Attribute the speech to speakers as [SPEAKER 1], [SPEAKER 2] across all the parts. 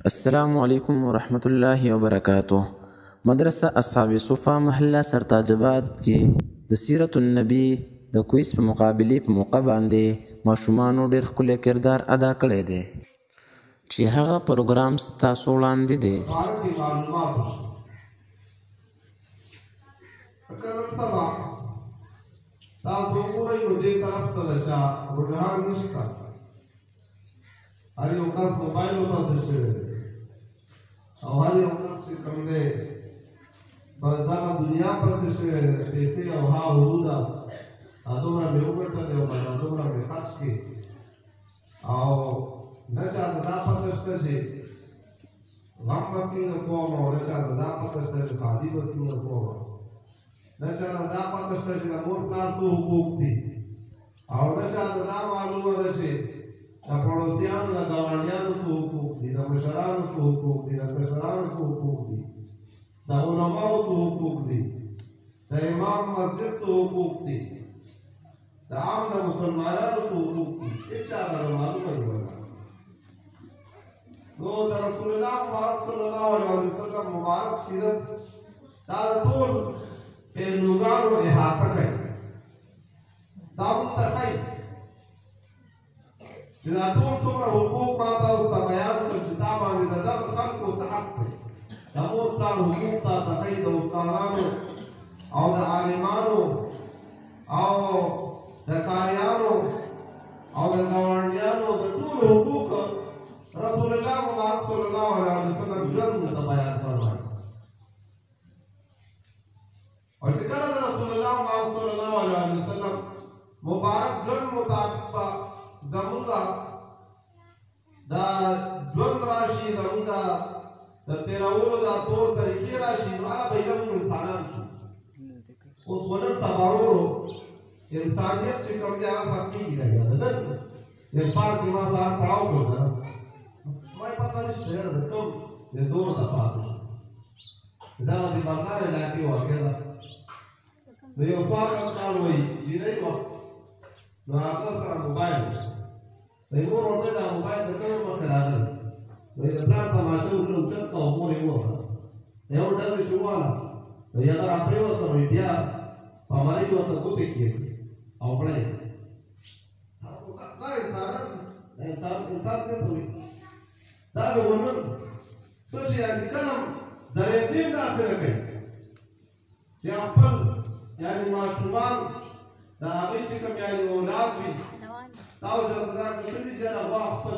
[SPEAKER 1] अस्सलामुअलैकुम वरहमतुल्लाहि वबरकातुह। मदरसा अस्हाब सुफ़ा महल्ला सरताजाबाद के द सीरतुन्नबी द क्विज په مقابلې په موقع باندې ماشومانو ډېر ښکلی کردار ادا کړی دی چې هغه پروګرام ستاسو وړاندې دی.
[SPEAKER 2] تاسو وګورئ نو دې طرف ته د چا رجحان نشته. هر یو کس موبایل ورته شوی دی او هر یو کس چې کوم دی بس دغه دنیا پسې شوی دی، پیسې او ها وروده دومره مې وګټلې او بس دومره مې خرڅ کړي او نه چاته دا پته شته چې غم به څنګه کوم او نه چاته دا پته شته چې ښادي به څنګه کوم، نه چاته دا پته شته چې د مور پلار څه حقوق دي او نه چاته دا معلومه ده چې د پړوسیانو د ګاونډیانو څه حقوق دي، د مشرانو څه حقوق دي، د کشرانو څه حقوق دي، د علماو څه حقوق دي، د امام مسجد څه حقوق دي، د عام د مسلمانانو څه حقوق دي، هېچا ته معلومه نه ده. نو د رسول الله مبارک صلی الله علیه وسلم مبارک سیرت دا ټول پهلوګانو احاطه کوي. دا موږ ته ښایي چې دا ټول څومره حقوق ما تاسو ته بیان کړل چې دا باندې د دغه خلکو څه حق دی. د مور پلار حقوق تاته ښایي، د استادانو او د عالمانو او د کاریانو او د ګاونډیانو د ټولو حقوق رسول الله مبارک صلی الله علیه وسلم ژوند ته بیان فرمایي. او چې کله د رسول الله مبارک صلی الله علیه وسلم مبارک ژوند مطابق به زمونږه دا ژوند راشي، زمونږه د تېرولو دا طور طریقې راشي، نو هغه به یې موږ انسانان شو. اوس ونن سبا ورو انسانیت چې کوم دی هغه ختمېږي دی. نن یو پارک کې ما سهار پړاو کړ نه ما یې پته نشته یاره د کوم د دور نه پاتې شو. دغه د بغداد علاقې واقع ده. نو یو پاک انسان وایي جینۍ وه نو هغه سره موبایل دی، مور ورته دا موبایل د کومې مخکې راغلی، نو یې د پلار تماشه وکړه اوچت کړه او مور یې ووهله. یو ډزې چې ووهله نو یې هغه راپرېوته، نو یې بیا په مرۍ ورته ګوتې کېږدي او مړه یې کړه. دا انسانان دا انسان دې ته وایي. دا د ونن څه چې یعنې کله درېدیم داسې نه کوي چې خپل یعنې ماشومان د هغوی چې کوم یعنې اولاد وي تاسو ورته دا کتلي چې هغه خپل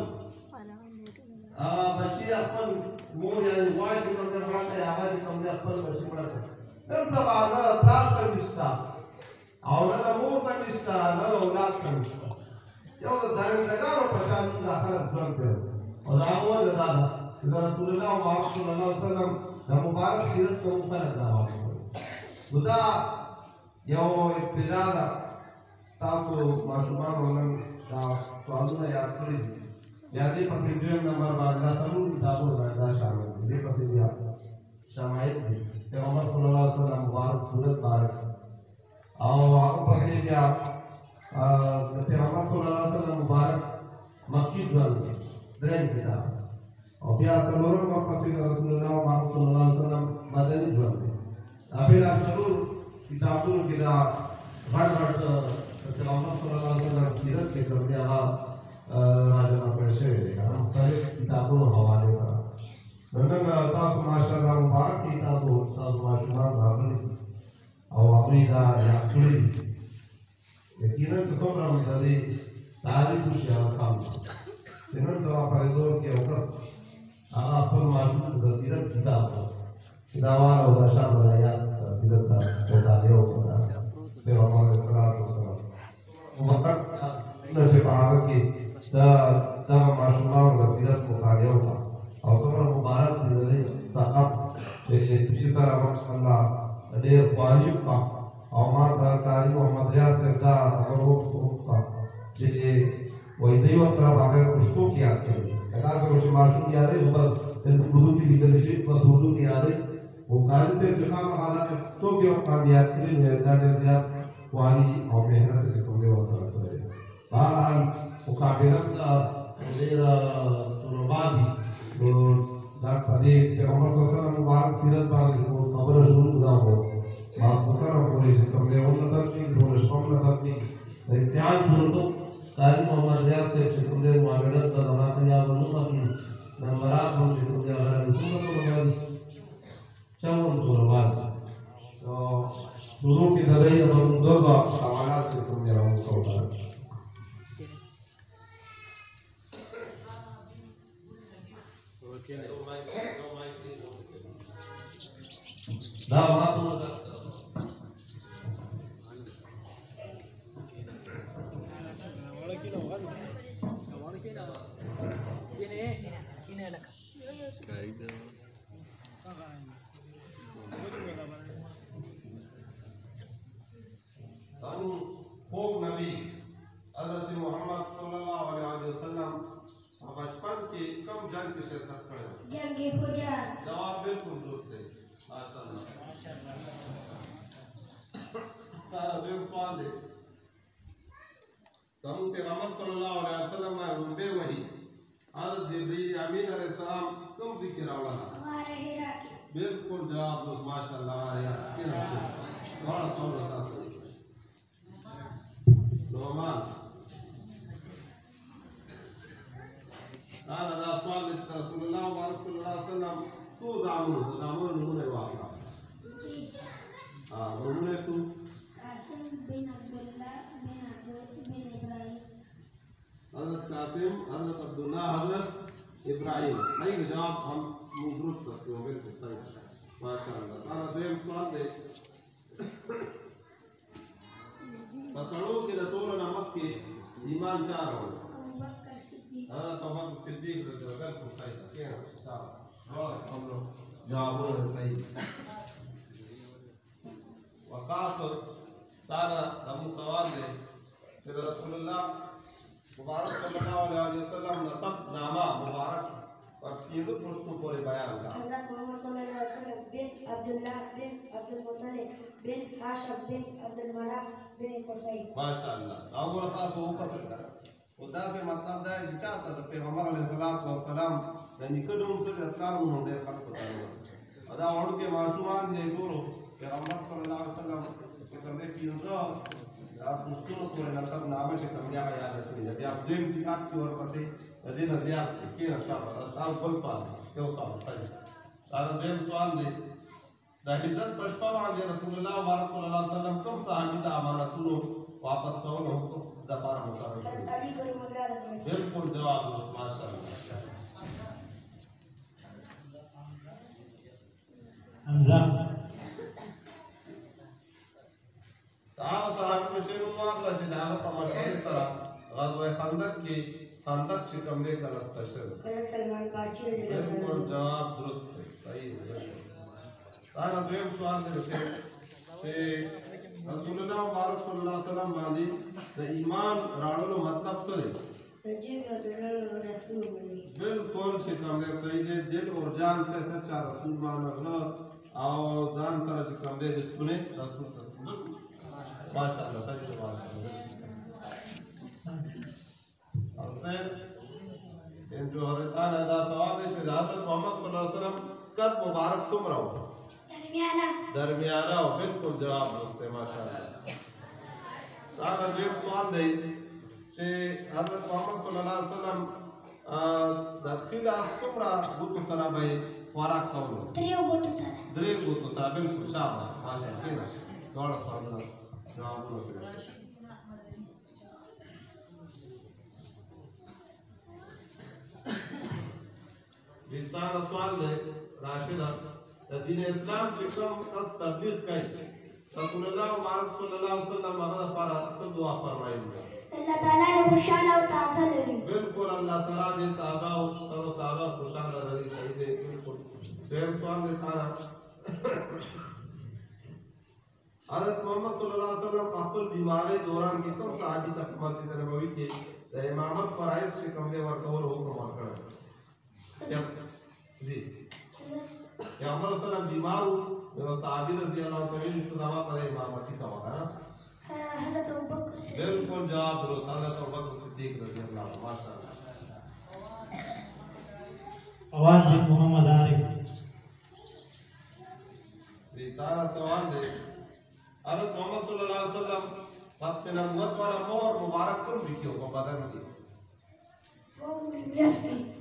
[SPEAKER 2] بچي خپل مور یعنې غواړي چې کوم ځای مړه کړي، هغه چې کوم ځای خپل بچي مړه کړي. نن سبا نه د پلار ته نشته او نه د مور ته نشته، نه د اولاد ته نشته. یو د درندګانو په شان دا خلک ژوند کوي. او دا هغه وجه دا ده چې د رسول الله مبارک صلی الله علیه وسلم د مبارک سیرت ته موږ خلک راوړو. نو دا یو ابتدا ده. تاسو ماشومانو نن دا سوالونه یاد کړي دي، بیا دې پسې دویم نمبر باندې دا څلور کتابونه باندې دا شامل دي. دې پسې بیا شمایل دي پیغمبر صلی الله علیه وسلم مبارک صورت بارک او هغه پسې بیا د پیغمبر صلی الله علیه وسلم مبارک مکی ژوند درېیم کتاب او بیا څلورم پسې د رسول الله مبارک صلی الله علیه وسلم مدني ژوند دی. دا بیا څلور کتابونو کې دا غټ غټ د پیغمبر صلی الله علیه وسلم سیرت چې کوم دی هغه راجمع کړی شوی دی، هغه مختلف کتابونو حوالې سره. نن تاسو ماشاءالله مبارک دي، تاسو ماشومان راغلي او هغوی دا یاد کړي دي. یقینا که څومره موږ د دې تعریف وشي هغه کم ده چې نن سبا په دور کې یو کس هغه خپل ماشوم ته د سیرت کتاب چې دا وار او دا شام د یاد سیرت ته مطالعه وکړه پیغمبر علیه السلام وقت چې په هغه کې دغه ماشومانو د سیرت مطالعه وکړه او څومره مبارک دي د دې صاحب چې سره ماشاءالله ډېر خواري وکړه او ما ته قاري محمد ریاض صاحب دا خبر وکړه چې وایي دوی ورته هغه پښتو کې یاد کوي. تاسو چې ماشوم یادوي نو بس اردو کې لیکل شي، بس اردو کې یادوي. او قاري صاحب چې خامخا پښتو کې باندې یاد کړي نو دا ډېر زیات خواري او محنت چې کوم دی ورته کړی. بهرحال مقابله ډېره طلبا دي نو अभी पैगंबर को सलाम मुबारक सीरत बांध को खबर शुरू हुआ हो बात बकर और पुलिस कमरे उन नजर की पुलिस कम नजर की इत्याज शुरू तो तारीख मोहम्मद रियाज से शिकुंदे मुआविरत का दौरान या बनुसा की नंबरात हम शिकुंदे अगर हुकूमत को लगाई चावल तो रवाज तो शुरू की जरिए हम दो सवालात शिकुंदे हम को उठा दा बात नबी हज़रत मोहम्मद सल्लल्लाहु अलैहि वसल्लम बचपन की कम जंग की शिरकत करें जवाब बिल्कुल दुरुस्त है माशाअल्लाह तारा देव सवाल दे तुम पैगंबर सल्लल्लाहु अलैहि वसल्लम में रुबे वही हज़रत जिब्रील अमीन अलैहिस्सलाम तुम जिक्र आवला बिल्कुल जवाब माशाअल्लाह या किना बड़ा सवाल था नोमान أنا ذا سؤال رسول الله ورسول الله صلى الله عليه وسلم سو زامون نمونه واقع نمونه سو قاسم بن عبد الله بن إبراهيم حضرت قاسم حضرت عبد الله حضرت إبراهيم أي جواب हम दुरुस्त करते हैं बिल्कुल सही माशाअल्लाह तारा देव सवाल दे बसड़ों के रसूल नमक के ईमान चार हो هذا طبعا الصديق رجال سعيد كيف هم جوابون سعيد وقاصر تعالى دم سوال ده سيد رسول الله مبارك صلى الله عليه وسلم نسب नामा मुबारक और तीनों पुरुषों को बयान का हज़रत मोहम्मद सल्लल्लाहु अलैहि वसल्लम बिन अब्दुल्लाह बिन अब्दुल मुत्तलिब बिन हाशिम बिन अब्दुल मनाफ बिन कुसै माशाअल्लाह और खास वो पता कर ودا في مطلب ده چې چاته د پیغمبر علیه الصلاۃ والسلام د نکدوم څخه کارونه ډېر خلق کوي دا وړو کې معصومان دي ټول پیغمبر صلی الله علیه وسلم په کوم کې یو دا پښتون کول نه تر نامه چې کوم یا یاد کړی بیا دیم کتاب کې ورپسې د دې نه زیات کې نه شابه دا بل سوال یو سوال دا دیم سوال دی د هجرت پښپا باندې رسول الله صلی الله علیه وسلم کوم صحابي ته امانتونو واپس کولو حکم دفاره مقرر کړی बिल्कुल जवाब माशाअल्लाह हमजा ताहा साहब में शेर मुआवला چې دا په مشهور سره غزوه خندق کې خندق چې کوم دې کله ستشر बिल्कुल जवाब درست है صحیح है ताहा دویم سوال دی چې رسول الله مبارک صلی الله علیه وسلم باندې د ایمان راړلو مطلب څه دی बिल्कुल چې کوم دی صحیح دی دل اور جان سے سچا رسول مانغله او ځان سره چې کوم دی د خپل رسول تصدیق ماشاءالله صحیح ماشاءالله اصل ان جو حضرتان دا ثواب دی چې حضرت محمد صلی الله علیه وسلم قد مبارک څومره و درمیانه او بالکل جواب درست ہے ماشاءالله دا یو سوال دی چې حضرت محمد صلی الله علیه وسلم د خلا څومره بوتو سره به خوراک کولو درې بوتو سره بالکل شابه ماشاءالله کېنه ډوړه سوالونه جوابونه کړئ بیلتان سوال دی راشده د دین اسلام چې کوم کس تبلیغ کوي رسول الله مبارک صلی الله علیه وسلم هغه لپاره څه دعا فرمایي الله تعالی له خوشاله او تازه لري بالکل الله تعالی دې تازه او تازه خوشاله لري دې بالکل دیم سوال دې تعالی حضرت محمد صلی الله علیه وسلم خپل بیماری دوران کې کوم صحابي ته مسجد نبوي کې د امامت فرایض چې کوم دې ورکول حکم ورکړ जी पैगंबर सल्लम बीमार हो साहबी रजी अल्लाह तआला इस्लामा पर इमामती का वगैरह हज़रत अबू बकर बिल्कुल जवाब दुरुस्त हज़रत अबू बकर सिद्दीक रजी अल्लाह माशाअल्लाह
[SPEAKER 3] आवाज बिन मोहम्मद आरिफ।
[SPEAKER 2] तारा सवाल है हज़रत मोहम्मद सल्लल्लाहु अलैहि वसल्लम वक्त नबूवत वाला मोहर मुबारक कब लिखी होगा बदन की?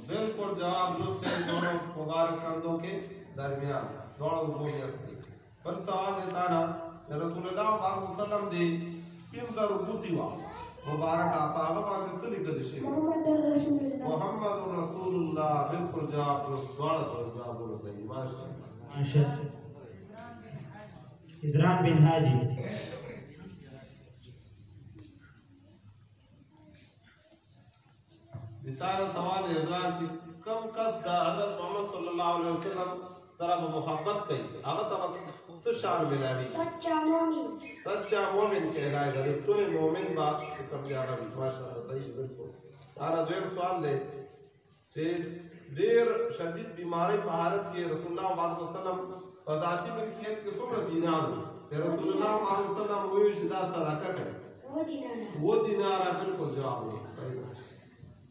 [SPEAKER 2] बिल्कुल जवाब दुरुस्त है, दोनों मुबारक कंधों के दरमियान दोनों ऊपर में। पर सवाल देता ना रसूलुल्लाह सल्लल्लाहु अलैहि वसल्लम दे किम जरूरती वा मुबारक आप आगे बांध सली कर शे मोहम्मद रसूलुल्लाह। बिल्कुल जवाब दुरुस्त, दोनों जवाब सही।
[SPEAKER 3] माशाअल्लाह। इजरान बिन हाजी।
[SPEAKER 2] तारा सवाल इजरान की कम कस दा हज़रत मोहम्मद सल्लल्लाहु अलैहि वसल्लम तरफ मोहब्बत कई आगे तब तो शान मिलावी सच्चा मोमिन कहलाए गए। तो मोमिन बात कम ज्यादा विश्वास सही बिल्कुल। तारा जो सवाल दे से देर शदीद बीमारी महारत के रसूलुल्लाह सल्लल्लाहु अलैहि वसल्लम वजाती में खेत के सुमर दीनार रसूलुल्लाह सल्लल्लाहु अलैहि वसल्लम वो शिदा सदाका करे वो दीनार बिल्कुल जवाब सही।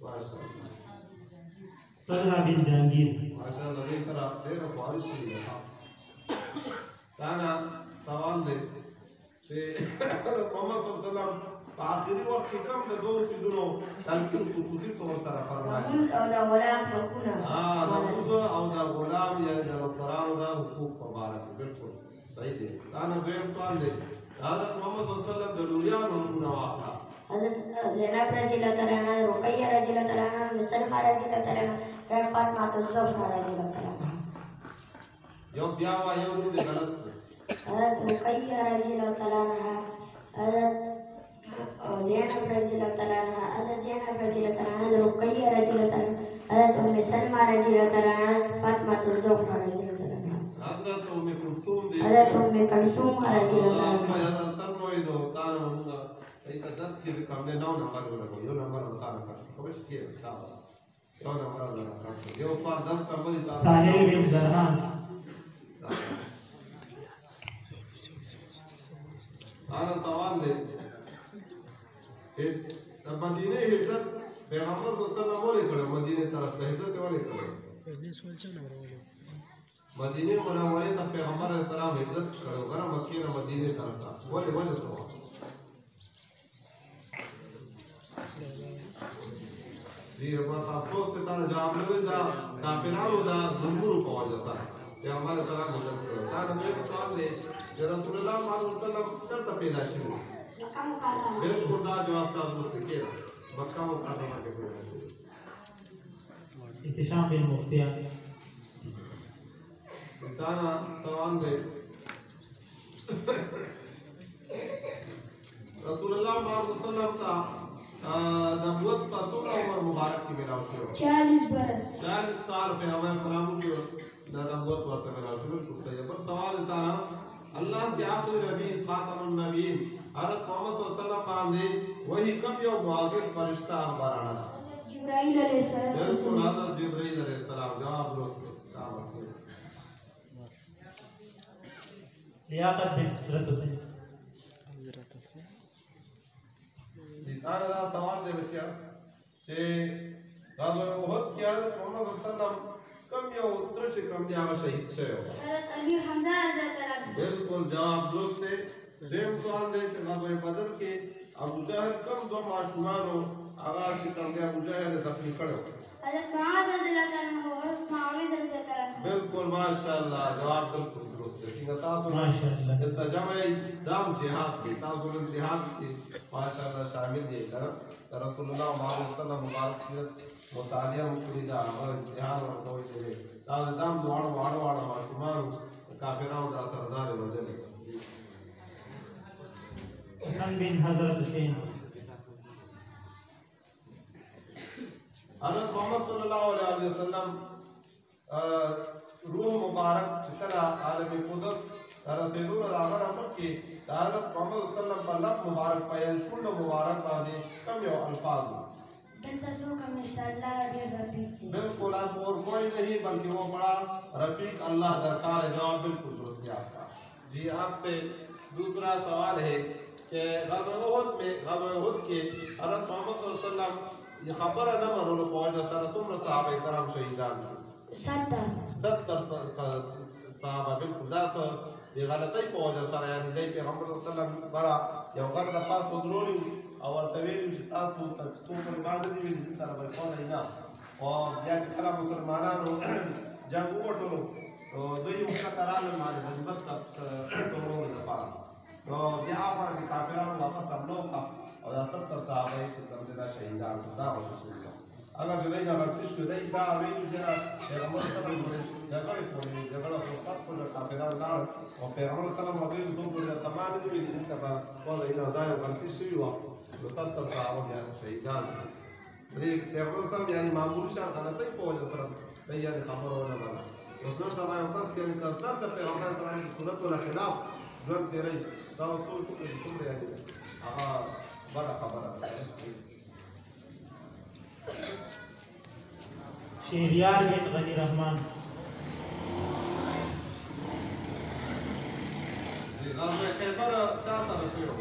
[SPEAKER 2] माशाअल्लाह।
[SPEAKER 3] तलहा बिन जहांगीर।
[SPEAKER 2] माशाअल्लाह नबी तरह तेरा बारिश हुई है। ताना सवाल दे से मोहम्मद सल्लल्लाहु अलैहि वसल्लम आखिरी वक्त के कम से दो चीजों तलकीन खुसूसी तौर पर फरमाया हां नबूज़ और दा गुलाम यानी दा कुरान दा हुकूक मुबारक बिल्कुल सही है। ताना दो सवाल दे हज़रत मोहम्मद सल्लल्लाहु अलैहि वसल्लम दलुलिया नवाफा
[SPEAKER 4] हज़रत ज़ैनब रज़ियल्लाहु तआला अन्हा, रुक़ैया रज़ियल्लाहु तआला अन्हा, सलमा रज़ियल्लाहु तआला अन्हा, फातिमा ज़हरा रज़ियल्लाहु तआला अन्हा।
[SPEAKER 2] यो ब्याह यो नहीं गलत।
[SPEAKER 4] हज़रत रुक़ैया रज़ियल्लाहु तआला अन्हा, हज़रत ज़ैनब रज़ियल्लाहु तआला अन्हा, हज़रत ज़ैनब रज़ियल्लाहु तआला अन्हा, रुक़ैया रज़ियल्लाहु तआला अन्हा, हज़रत उम्मे सलमा रज़ियल्लाहु तआला अन्हा, फातिमा ज़हरा रज़ियल्लाहु तआला अन्हा,
[SPEAKER 2] हज़रत उम्मे कुलसूम
[SPEAKER 4] रज़ियल्लाहु अन्हा।
[SPEAKER 2] एक 10 के काम में 9 नंबर लगा यो नंबर बता रखा कबश के साहब यो नंबर लगा यो पर 10 का बोल
[SPEAKER 3] साहिल बिन जरहान।
[SPEAKER 2] आना सवाल दे एक मदीने हिजरत पैगंबर सल्लल्लाहु अलैहि वसल्लम मदीने तरफ हिजरत वाले करे मदीने मुनव्वरे ता पैगंबर सल्लल्लाहु अलैहि वसल्लम हिजरत करो ना मक्के ना मदीने तरफ बोले बोले सवाल जी बस अफसोस के साथ जवाब लगे दा काफिरानो दा जंबुर को वजह या हमारे सलाम हो जाता है। साथ में एक सवाल है कि रसूलुल्लाह सल्लल्लाहु अलैहि वसल्लम कब पैदा हुए? बिल्कुल दा जवाब का दुरुस्त किया मक्का मुकर्रमा के पैदा हुए।
[SPEAKER 3] इत्तिशाम बिन मुफ्तिया।
[SPEAKER 2] ताना सवाल है रसूलुल्लाह सल्लल्लाहु अलैहि वसल्लम का नबूवत का सोलह उम्र मुबारक की मेरा शुरू
[SPEAKER 4] 40 बरस
[SPEAKER 2] 40 साल पे हमें सलाम की नबूवत का मेरा शुरू होता है। पर सवाल था अल्लाह के आखिरी नबी खातमुन नबीन हज़रत मोहम्मद सल्लल्लाहु अलैहि वसल्लम बांधे वही कब यो मुआज़िज़ फरिश्ता अखबाराना था
[SPEAKER 4] जिब्राइल अलैहिस्सलाम।
[SPEAKER 2] बिल्कुल हज़रत जिब्राइल अलैहिस्सलाम जवाब दुरुस्त था।
[SPEAKER 3] लियाकत बिन हज़रत हुसैन।
[SPEAKER 2] इस सवाल दे बच्चा कि गाज़वे उहद की हज़रत मोहम्मद सल्लल्लाहु अलैहि वसल्लम कम यो उतर से कम दिया शहीद से हो
[SPEAKER 4] हज़रत अमीर हमजा रज़ियल्लाहु तआला अन्हु।
[SPEAKER 2] बिल्कुल जवाब दुरुस्त है। देव सवाल दे कि गाज़वे बदर के अबू जहल कम दो माशूमानो आगाज से कम दिया अबू जहल ने जख्मी करो
[SPEAKER 4] हज़रत मुआज़ रज़ियल्लाहु तआला अन्हु और मुआविज़ रज़ियल्लाहु तआला अन्हु।
[SPEAKER 2] बिल्कुल माशाअल्लाह जवाब बिल्कुल दुरुस्त है। सिंह तासु
[SPEAKER 3] माशाअल्लाह
[SPEAKER 2] तजमई दाम जिहाद की तासु जिहाद की माशाअल्लाह शामिल है कर रसूलुल्लाह सल्लल्लाहु अलैहि वसल्लम मुबारक सीरत मुतालिया मुकरीदा और जिहाद और कोई दे ताज दाम दुआड़ वाड़ माशूमान काफिराओं दा सरदार वजन
[SPEAKER 3] हसन बिन हज़रत हुसैन।
[SPEAKER 2] हज़रत मोहम्मद सल्लल्लाहु अलैहि वसल्लम रूह मुबारक चला आलम कुदस रसूल अल्लाह अमर की हज़रत मोहम्मद सल्लल्लाहु अलैहि वसल्लम पर लब मुबारक पयन शुल्ल मुबारक बादे कम यो अल्फाज बिल्कुल आप और कोई नहीं बल्कि वो बड़ा रफीक अल्लाह दरकार है। जवाब बिल्कुल दुरुस्त है आपका जी। आपसे दूसरा सवाल है कि ग़ज़वा उहद के हज़रत मोहम्मद सल्लल्लाहु अलैहि वसल्लम ये खबर न मरो पहुंच सर तुम सहाबा कराम शहीदान 70 صحابه بالکل دا څه د غلطۍ په وجه سره یعنې دی پیغمبر صلی الله علیه وسلم بره یو غر د پاسه درولي او ورته ویلي چې تاسو څو پورې باندې دي ویلي دلته نه بهکولی نه او بیا چې کله مسلمانانو جنګ وګټلو دوی ورته راغلل باندې غنیمت ټولولو لپاره نو بیا هغه د کافرانو واپس حمله وکړه او دا 70 صحابه یې چې کوم دي دا شهیدان دا وشول اگر چې دوی نه غلطي شوې دی دا ویلو چې پیغمبر صلی الله علیه وسلم جګړې کولې جګړه فرصت کړه کافران لاړل او پیغمبر صلی الله علیه وسلم څو پورې تمام دي ویلي دلته به وایي نه دا یو غلطي شوې وه نو 70 صحابه بیا شهیدان دي پیغمبر صلی الله علیه وسلم یعنې معمول شان غلطۍ په وجه سره دی یعنې خبره ونه منله اوس نن سبا یو کس یعنې کثرت د پیغمبر صلی الله علیه وسلم سنتو نه خلاف ژوند تېروي دا اوس ټول شو چې څومره یعنې هغه بده خبره ده
[SPEAKER 3] شهریار بن غنی رحمان
[SPEAKER 2] غزوه خیبر چا سره شوی و؟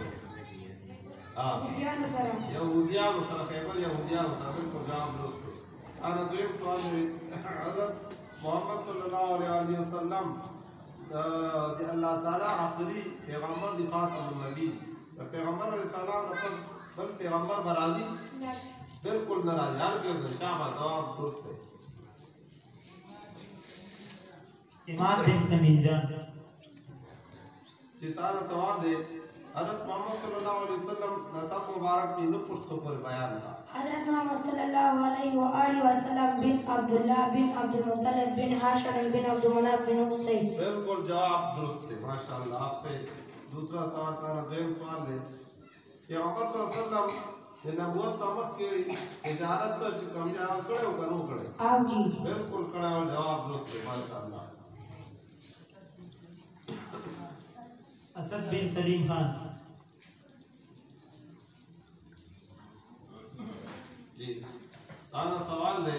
[SPEAKER 2] یهودیانو سره خیبر یهودیانو سره بالکل جواب درست شو انا دویم سوال دی حضرت محمد صلی الله علیه وسلم د الله تعالی آخري پیغمبر دی خاتم النبی پیغمبر علیه السلام نه پس بل پیغمبر به راځي بالکل نه راځي هرګز نه شابه جواب درست دی
[SPEAKER 3] امام بن سمینجان
[SPEAKER 2] چې تعالی سوال دی حضرت محمد صلی الله علیه وسلم نسب مبارک کی نو پښتو پر بیان کا
[SPEAKER 4] حضرت محمد صلی الله علیه و آله وسلم بن عبداللہ بن عبدالمطلب بن ہاشم بن عبدالمناف بن حسین
[SPEAKER 2] بالکل جواب درست ہے ماشاءاللہ آپ سے دوسرا سوال کا دویم سوال ہے کہ پیغمبر صلی اللہ علیہ وسلم د نبوت تمت کې اجازت ته چې کوم ځای کړو کنو کړو
[SPEAKER 4] آپ جی
[SPEAKER 2] بالکل کړو جواب درست ہے ماشاءاللہ
[SPEAKER 3] اسد بن سلیم خان
[SPEAKER 2] جی انا سوال ہے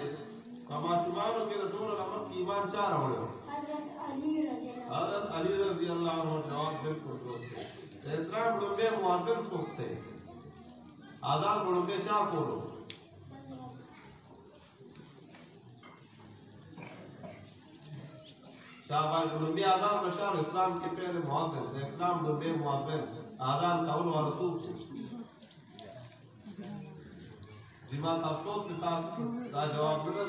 [SPEAKER 2] کماسمانو کې رسول الله کی ایمان چا راوړو
[SPEAKER 4] حضرت علی رضی اللہ
[SPEAKER 2] حضرت علی رضی اللہ عنہ جواب بالکل درست ہے اسلام لومبے مؤذن څوک دی آزاد لومبے چا کولو शाबाश लुम्बी आजान बशार इस्लाम के पहले मुअज्जिन इस्लाम लुम्बी मुअज्जिन आजान कौल व रसूल जिमा तफसोस के साथ का जवाब मिला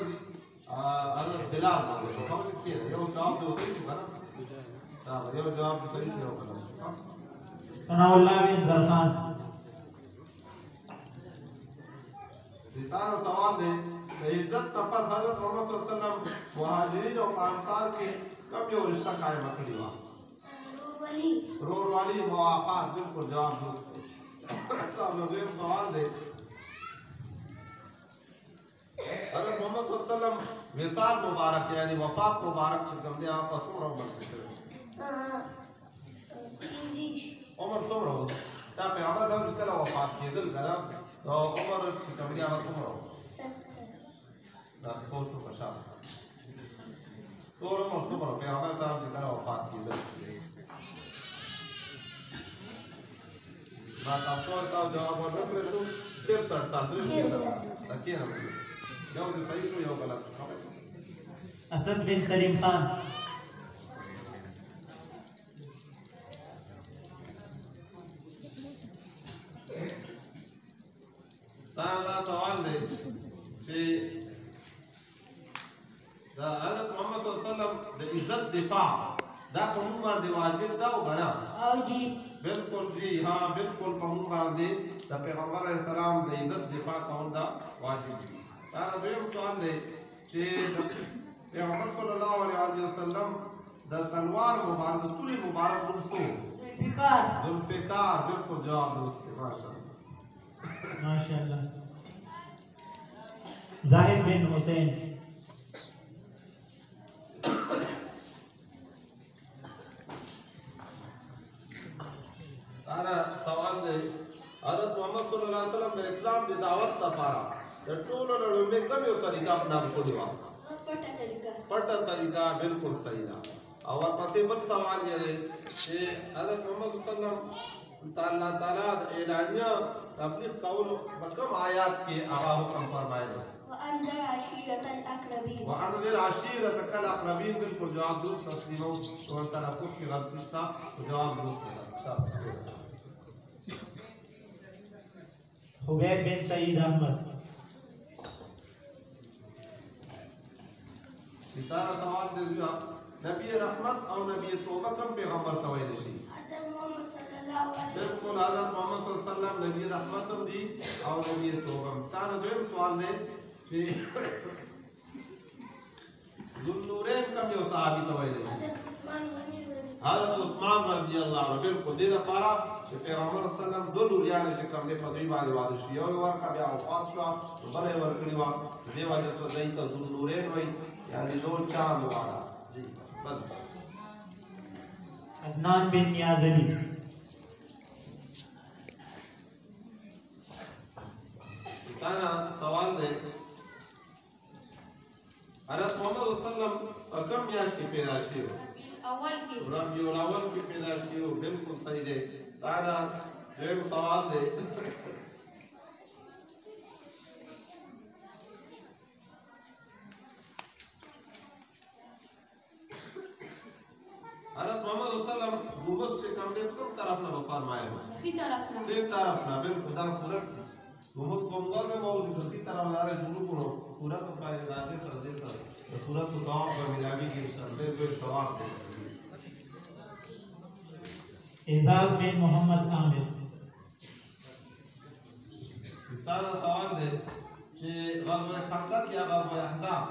[SPEAKER 2] अगर बिलाल मांगे तो कौन लिखती है ये जवाब तो सही होगा ना हां ये जवाब तो सही होगा
[SPEAKER 3] सनाउल्लाह बिन जरखान
[SPEAKER 2] सितारा सवाल है इज्जत तपस हजरत मोहम्मद सल्लल्लाहु अलैहि वसल्लम मुहाजिरीन और अंसार के कब जो रिश्ता कायम रखी हुआ रोर वाली मुआफात बिल्कुल जवाब दो तो लोगे सवाल दे हजरत मोहम्मद सल्लल्लाहु अलैहि वसल्लम विसाल मुबारक यानी वफात मुबारक से कम दे आप सोमरो बनते उमर सोमरो क्या पे आवाज हम कल वफात के दिल करा तो उमर से कम दे आप सोमरो ना सोचो पछा तो मस्त पर पे हमें साहब की तरह वफात की ना तासोर का जवाब और रख रहे फिर साल दृष्टि ताकि ना जो सही तो यो गलत
[SPEAKER 3] اسد بن سلیم خان
[SPEAKER 2] دا سوال دی چې دا حضرت محمد صلی الله علیه وسلم د عزت دفاع دا کوم باندې واجب دا وګڼه
[SPEAKER 4] او جی
[SPEAKER 2] بالکل جی हाँ بالکل کوم باندې د پیغمبر علیه السلام د عزت دفاع کول دا واجب دی دا دویم سوال دی چې پیغمبر صلی الله علیه وسلم د تلوار مبارک تولی مبارک ورسو ذوالفقار بالکل جواب درست ہے
[SPEAKER 3] ماشاءاللہ زاہد بن حسین
[SPEAKER 2] तारा सवाल दे حضرत محمد صلی الله علیه وسلم د اسلام د دعوت لپاره د ټولو لړمې کوم یو طریقه اپنا کړی و پټه طریقه بالکل صحیح ده او ورپسې بل سوال یې دی چې حضرت محمد صلی الله علیه وسلم تعالی د اعلانیه تبلیغ کولو په کوم آیات کې هغه حکم فرمایلی
[SPEAKER 4] وأنذر عشيرة الأقربين.
[SPEAKER 2] وأنذر عشيرتك الأقربين بالکل جواب درست تسلیمو تو تلفظ کی غلطی تھا تو جواب درست تھا.
[SPEAKER 3] حبیب بن سعید احمد.
[SPEAKER 2] ستارہ سوال دے دیا نبی رحمت اور نبی توبہ کم پیغمبر تویل شي بالکل حضرت محمد صلی اللہ علیہ وسلم نبی رحمت دی اور نبی توبہ. تانا دویم سوال دے کہ ذوالنورین کم یو صحابی تویل شي حضرت عثمان رضی اللہ عنہ. بالکل دې لپاره چې پیغمبر صلی الله علیه وسلم دو لوریانې چې کوم دې په دوی باندې واده شي یو ورکه بیا وفات شوه بله یې ورکړې وه دې وجه ته دوی ته ذوالنورین وایي یعنی دو چاند والا. جی بس
[SPEAKER 3] عدنان بن نیاز علی.
[SPEAKER 2] تانا سوال دے حضرت محمد صلی اللہ علیہ وسلم کم میاشت کی پیدا شئے ہو؟ ربیع الاول کی پیدا شئے ہو. بالکل صحیح دے. تانا دویم سوال دے حضرت محمد صلی اللہ علیہ وسلم گمبد سے کم دے کم طرف نہ فرمائے ہو؟ تین طرف نہ. بالکل دا صورت گمبد گمبد میں موجود ہے تین طرف نہ شروع کرو صورت کا ارادے سر دے سر صورت کو ثواب پر ملاوی کی سر دے کوئی ثواب دے.
[SPEAKER 3] اعزاز بن محمد عامر.
[SPEAKER 2] تانا سوال دے کہ غزوہ خندق یا غزوہ احزاب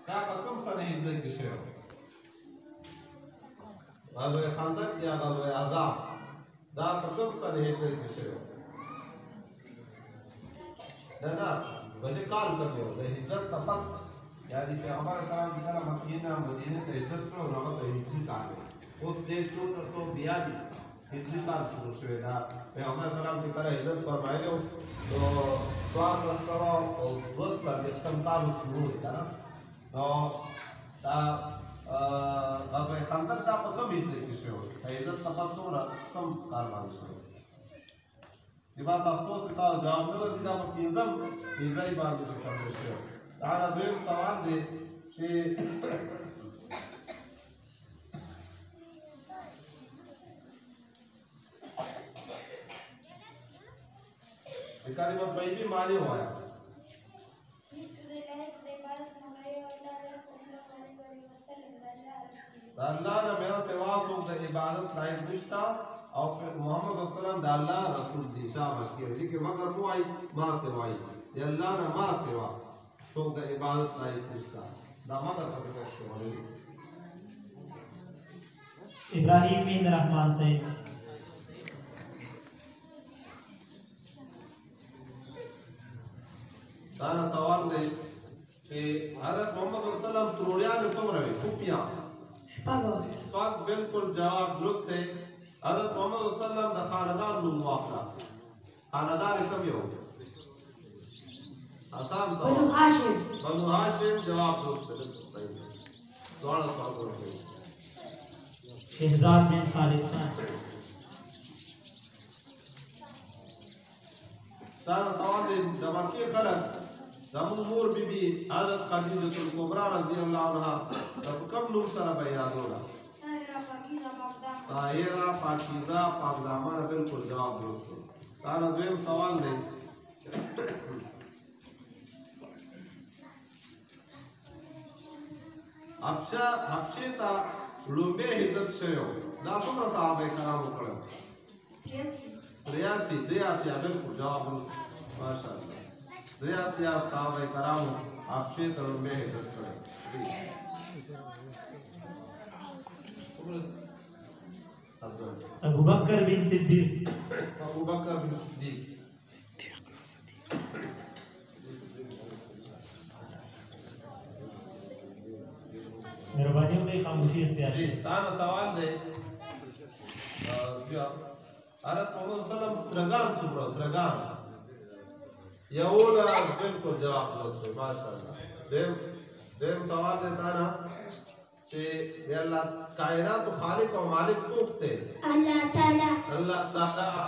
[SPEAKER 2] کا کم سنہ ہجرت کی شئے ہو؟ غزوہ خندق یا غزوہ احزاب دا کم سنہ ہجرت کی شئے ہو؟ نا بلے کال کرتے ہو ہجرت تپس یعنی پیغمبر اسلام کی طرح مکینہ مدینہ سے ہجرت کرو نمت ہجری کال ہے اس دیکھ چو تسو بیادی ہجری کال شروع شوئے دا پیغمبر اسلام کی طرح ہجرت فرمائے لے تو دوار رسطرہ اور دوست پر اختمتاب شروع ہوتا نا تو غزوہ خندق دا پا کم ہجرت کی شئے ہو ہجرت تپس ہو رہا کم کارمان شئے ہو. یہ بات افسوس کے ساتھ جواب نہ دی دا مقیدم ہجرائی باندې سے کرنے سے. تعالی دویم سوال دے کہ کلمہ طیبہ معنی ہوا ہے اللہ نے میرا سوا سوک دا عبادت لائق نشتا اور پھر محمد صلی اللہ علیہ وسلم دا اللہ رسول دی شابش کیا دی کہ مگر وہ آئی ماں سوائی یا اللہ نے ماں سوا سوک دا عبادت لائق نشتا دا مگر فکر سوائی.
[SPEAKER 3] ابراہیم بن رحمان صاحب.
[SPEAKER 2] تانا سوال دے کہ حضرت محمد صلی اللہ علیہ وسلم تروڑیاں نے سو رہے کھوپیاں سوال بالکل جواب درست ہے. حضرت محمد صلی اللہ علیہ وسلم دا خاندان نوم واقعا خاندان کم یو آسان سوال بنو ہاشم جواب درست ہے. بالکل صحیح ہے. دوڑا سوال درست ہے.
[SPEAKER 3] شہزاد بن خالد خان.
[SPEAKER 2] تانا سوال دے دمکی خلق دمو مور بی بی حضرت خدیجہ الکبریٰ رضی اللہ عنہ تب کم نور سر بیان ہونا طاہرہ پاکیزہ پاک دامن. بالکل جواب درست ہے. تانا دویم سوال دے حبشے تا لومبے ہجرت شیو دا کمرا صحابہ کرام اکڑا 83 بالکل جواب درست. ماشاءاللہ 83 صحابہ کرام حبشے تا لومبے ہجرت کرے.
[SPEAKER 3] ابو بکر بن صدیق.
[SPEAKER 2] ابو بکر بن صدیق.
[SPEAKER 3] مہربانی ہوگی خاموشی اختیار.
[SPEAKER 2] جی تانا سوال دے حضرت محمد صلی اللہ علیہ وسلم درگان سبرو درگان یہولا بالکل جواب درست ہے. ماشاءاللہ. دیم سوال دے تانا کہ اللہ کائنات و خالق و مالک سوک تھے اللہ تعالی.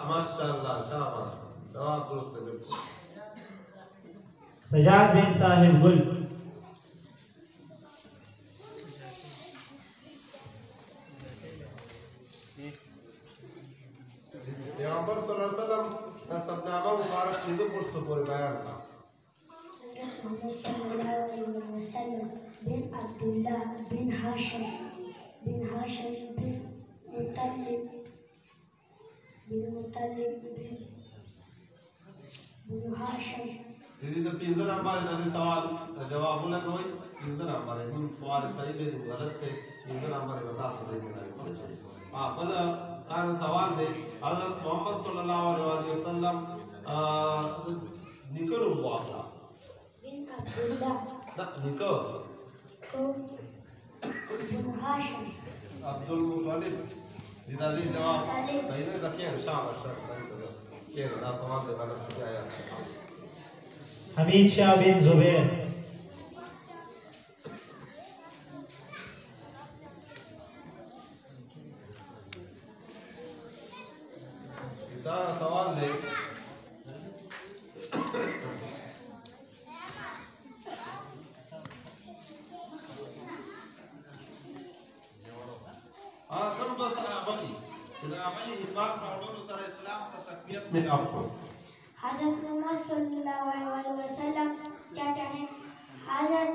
[SPEAKER 2] ماشاءاللہ شاباش جواب درست ہے. بالکل
[SPEAKER 3] सजाद बिन साहिब गुल।
[SPEAKER 2] पैगंबर सल्लल्लाहु अलैहि वसल्लम का सबनामा मुबारक चीज़ों पुष्ट पर बयान था।
[SPEAKER 4] बिन अब्दुल्ला बिन हाशिम बिन मुत्तलिब बिन हाशिम।
[SPEAKER 2] दीदी तो तीन नंबर है ना सवाल जवाब बोला कोई तीन नंबर है तुम सवाल सही दे दो गलत पे तीन नंबर है बता सकते हैं हाँ बोला कारण सवाल दे हज़रत मोहम्मद सल्लल्लाहु अलैहि वसल्लम निकर हुआ था
[SPEAKER 4] बिन अब्दुल्ला
[SPEAKER 2] ना निकर
[SPEAKER 4] तो बिन हाशिम
[SPEAKER 2] अब्दुल मुत्तलिब दीदी जवाब सही नहीं रखे शाबाश सही तो ये ना सवाल दे गलत हो गया
[SPEAKER 3] हमीद शाह बिन जुबैर।
[SPEAKER 2] इतना सवाल दे कम तो अबली इधर अबली इस्लाम पढ़ो सर इस्लाम का तकवीत में आपको
[SPEAKER 4] हज़रत मोहम्मद सल्लल्लाहु अलैहि वसल्लम क्या कहें हज़रत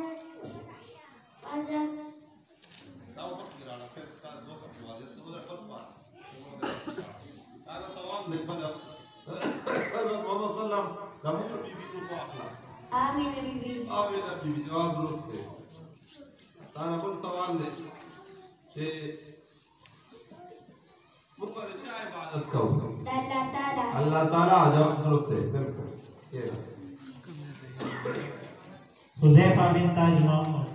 [SPEAKER 2] दाव मत गिराना फिर का दो सब सवाल इसको उधर पर मार सवाल नहीं बना हज़रत मोहम्मद सल्लल्लाहु अलैहि वसल्लम बीबी को अखला
[SPEAKER 4] आमीना बीबी
[SPEAKER 2] जवाब दुरुस्त है ताना कुल सवाल दे कि मुकद्दर क्या इबादत करो अल्लाह ताला जवाब दुरुस्त है बिल्कुल ये
[SPEAKER 3] हुज़ैफा बिन ताज मोहम्मद।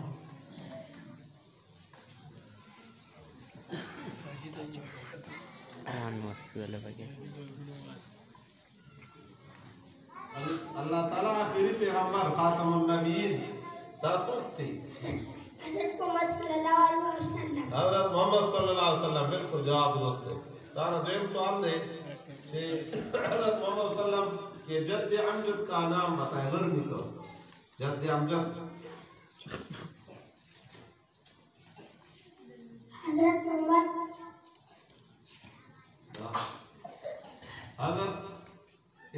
[SPEAKER 2] अल्लाह ताला आखिरी पैगंबर खातमुन नबीयीन दासुत थी
[SPEAKER 4] हज़रत मोहम्मद सल्लल्लाहु अलैहि वसल्लम बिल्कुल जवाब दुरुस्त है ताना दोम सवाल दे कि हज़रत मोहम्मद सल्लल्लाहु अलैहि वसल्लम के जद्द अमजद का नाम बताएं गर्मी को जद्द अमजद हज़रत मोहम्मद
[SPEAKER 2] हज़रत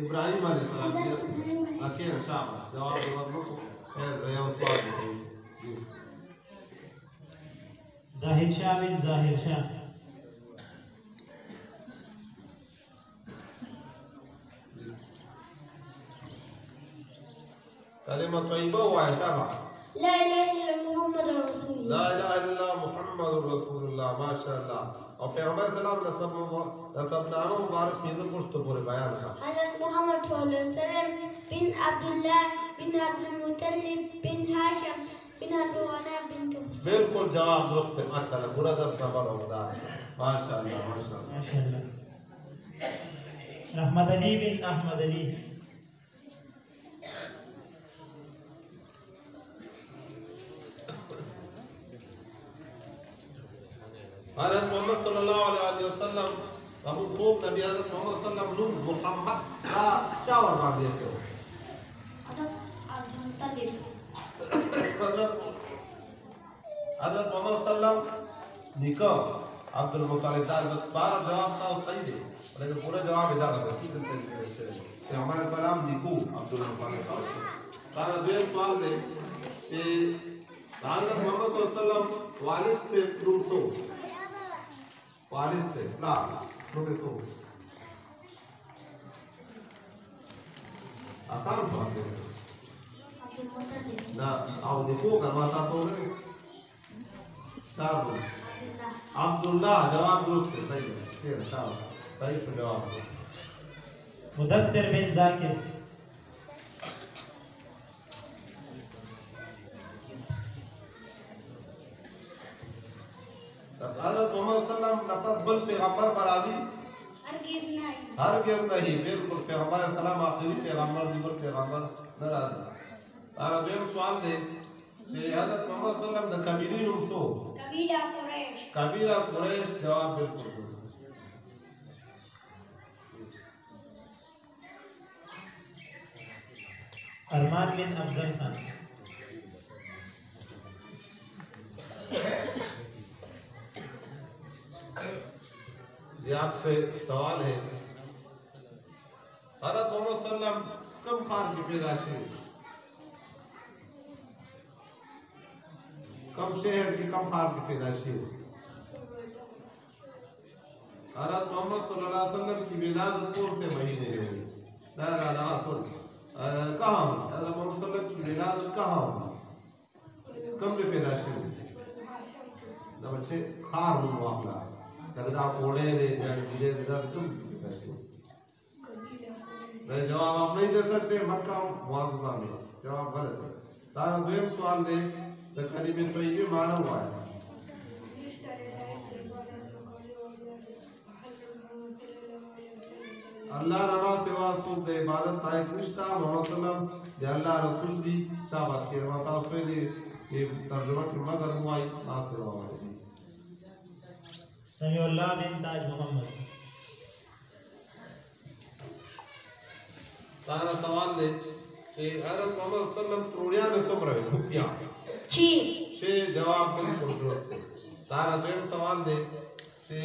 [SPEAKER 2] इब्राहिम अलैहिस्सलाम अकेला शाबाश जवाब दुरुस्त है या सवाल
[SPEAKER 3] जाहिर शाह बिन जाहिर शाह।
[SPEAKER 2] कलिमा तय्यबा हुआ है शाबाश
[SPEAKER 4] ला इलाहा इल्लल्लाह मुहम्मद रसूलुल्लाह
[SPEAKER 2] ला इलाहा इल्लल्लाह मुहम्मदुर रसूलुल्लाह माशाअल्लाह और पैगंबर सल्लल्लाहु अलैहि वसल्लम नाम मुबारक चीज़ों कुछ तो पूरे बयान था
[SPEAKER 4] हज़रत मोहम्मद सल्लल्लाहु अलैहि वसल्लम बिन अब्दुल्ला बिन अब्दुल मुत्तलिब बिन हाशिम बिन अबूना बिन
[SPEAKER 2] बिल्कुल जवाब दुरुस्त है माशाअल्लाह पूरा 10 नंबर होगा माशाअल्लाह माशाअल्लाह
[SPEAKER 3] माशाअल्लाह। रहमत अली बिन अहमद अली।
[SPEAKER 2] हज़रत मोहम्मद सल्लल्लाहु अलैहि वसल्लम अबू खूब नबी हज़रत मोहम्मद सल्लल्लाहु अलैहि वसल्लम मोहम्मद का क्या फरमान देते हो
[SPEAKER 4] हज़रत अब्दुल मुत्तलिब
[SPEAKER 2] हज़रत मोहम्मद सल्लल्लाहु निका अब्दुल मुत्तलिब का बार जवाब था सही है लेकिन पूरा जवाब इधर है ठीक है कि हमारे सलाम निकू अब्दुल मुत्तलिब का दो सवाल है कि हज़रत मोहम्मद सल्लल्लाहु अलैहि वसल्लम वालिद से प्रूफो वालिद से ना प्रूफो आसान बात है
[SPEAKER 4] अब्दुल मुत्तलिब
[SPEAKER 2] ना आओ देखो करवाता तो ताबू अब्दुल्लाह जवाब दुरुस्त है सही है फिर सही से जवाब
[SPEAKER 3] मुदस्सिर बिन जाकिर।
[SPEAKER 2] हज़रत मोहम्मद सल्लल्लाहु अलैहि वसल्लम नफस बल पैगंबर पर आजी हरगिज़ नहीं बिल्कुल पैगंबर सलाम आखिरी पैगंबर निकल पैगंबर नाराज और अब एक सवाल दे कि हज़रत मोहम्मद सल्लल्लाहु अलैहि वसल्लम द कबीरी उनसो कबीला कुरैश जवाब बिल्कुल
[SPEAKER 3] अरमान बिन अफजल खान।
[SPEAKER 2] ये आपसे सवाल है, हज़रत मोहम्मद सल्लम कम खान की पैदाइश हुई, कम शहर की कम खान की पैदाइश हुई। हज़रत मोहम्मद सल्लल्लाहु अलैहि वसल्लम की विलादत कौन से महीने में हुई? कहाँ हुई? हज़रत मोहम्मद सल्लल्लाहु अलैहि वसल्लम की विलादत कहाँ हुई? कम में पैदाइश हुई? जब अच्छे खार हुआ मामला करदा कोड़े रे जड़ गिरे दर तुम नहीं जवाब आप नहीं दे सकते। मक्का मुआज़ज़ा में जवाब गलत है। तारा द्वितीय सवाल दे तो करीबी तो ये माना हुआ है। अल्लाह रमा सेवा सुख दे इबादत ताई कृष्णा मोहम्मद सल्लम दे अल्लाह रसूल दी शाबाश के माता उसमें ये तर्जुमा की मगर हुआ ही ना सेवा हुआ।
[SPEAKER 3] समीउल्लाह बिन ताज मोहम्मद।
[SPEAKER 2] तारा सवाल दे कि हज़रत मोहम्मद सल्लम प्रोड़िया में सुम रहे रुपया छे जवाब बिल्कुल दुरुस्त है। तारा द्वितीय सवाल दे कि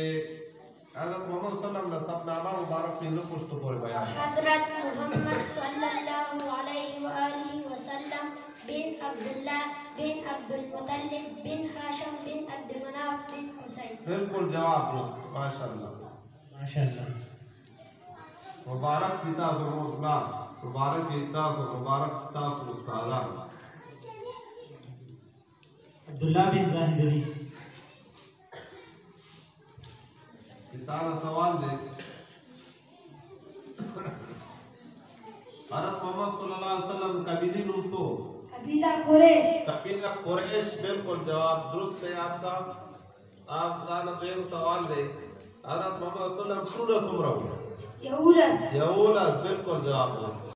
[SPEAKER 2] हज़रत मोहम्मद सल्लम ने सफनामा मुबारक में लो कुछ तो बोल बयान
[SPEAKER 4] हज़रत मोहम्मद सल्लल्लाहु अलैहि वसल्लम बिन अब्दुल्लाह बिन अब्दुल मुत्तलिब बिन हाशिम बिन अब्दुल मनाफ बिन हुसैन।
[SPEAKER 2] बिल्कुल जवाब दो माशाअल्लाह
[SPEAKER 3] माशाअल्लाह।
[SPEAKER 2] मुबारक पिता सुना मुबारक पिता मुबारक पिता उस्तादा।
[SPEAKER 3] अब्दुल्लाह बिन जाहिद अली।
[SPEAKER 2] तारा सवाल दे हज़रत मोहम्मद सल्लल्लाहु अलैहि वसल्लम कबीली नुसो
[SPEAKER 4] कबीला
[SPEAKER 2] कुरैश बिल्कुल जवाब दुरुस्त है आपका। आप तारा द्वितीय सवाल दे हज़रत मोहम्मद सल्लल्लाहु अलैहि वसल्लम सूरत उमरा यहूलस बिल्कुल जवाब है।